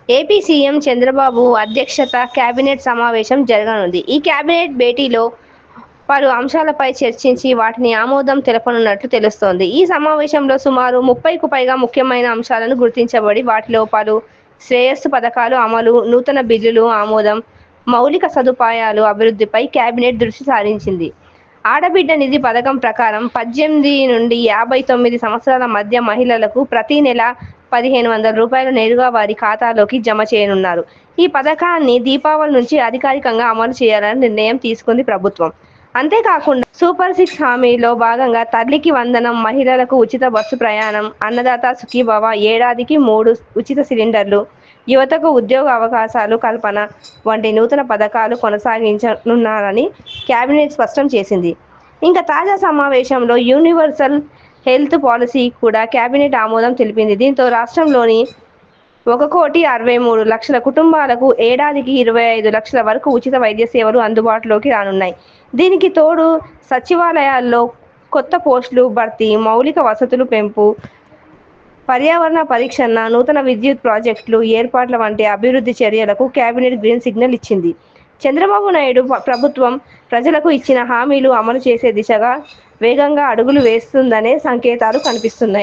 AP CM Chandrababu అధ్యక్షత cabinet సమావేశం జరగనుంది. ఈ కేబినెట్ భేటీలో పలు అంశాలపై చర్చించి వాటిని ఆమోదం తెలపనున్నట్లు తెలుస్తోంది. ఈ సమావేశంలో సుమారు 30కు పైగా ముఖ్యమైన అంశాలను గుర్తించబడి వాటిలో పలు శ్రేయస్సు పథకాల అమలు, నూతన బిల్లుల ఆమోదం, మౌలిక సదుపాయాల అభివృద్ధిపై కేబినెట్ దృష్టి సారించింది. ఆడబిడ్డ నిధి పథకం ప్రకారం 18 నుండి 59 సంవత్సరాల మధ్య మహిళలకు ప్రతి నెల రూ. 1,500 నేరుగా వారి ఖాతాలోకి జమ చేయనున్నారు. ఈ పథకాన్ని దీపావళి నుంచి అధికారికంగా అమలు చేయాలని నిర్ణయం తీసుకుంది ప్రభుత్వం. అంతేకాకుండా సూపర్ సిక్స్ హామీలో భాగంగా తల్లికి వందనం, మహిళలకు ఉచిత బస్సు ప్రయాణం, అన్నదాత సుఖీభవ, ఏడాదికి 3 ఉచిత సిలిండర్లు, యువతకు ఉద్యోగ అవకాశాలు కల్పన వంటి నూతన పథకాలు కొనసాగించనున్నారని కేబినెట్ స్పష్టం చేసింది. ఇంకా తాజా సమావేశంలో యూనివర్సల్ హెల్త్ పాలసీ కూడా కేబినెట్ ఆమోదం తెలిపింది. దీంతో రాష్ట్రంలోని 1,63,00,000 కుటుంబాలకు ఏడాదికి 25 లక్షల వరకు ఉచిత వైద్య సేవలు అందుబాటులోకి రానున్నాయి. దీనికి తోడు సచివాలయాల్లో కొత్త పోస్టులు భర్తీ, మౌలిక వసతుల పెంపు, పర్యావరణ పరిరక్షణ, నూతన విద్యుత్ ప్రాజెక్టులు ఏర్పాట్ల వంటి అభివృద్ధి చర్యలకు కేబినెట్ గ్రీన్ సిగ్నల్ ఇచ్చింది. చంద్రబాబు నాయుడు ప్రభుత్వం ప్రజలకు ఇచ్చిన హామీలు అమలు చేసే దిశగా వేగంగా అడుగులు వేస్తుందనే సంకేతాలు కనిపిస్తున్నాయి.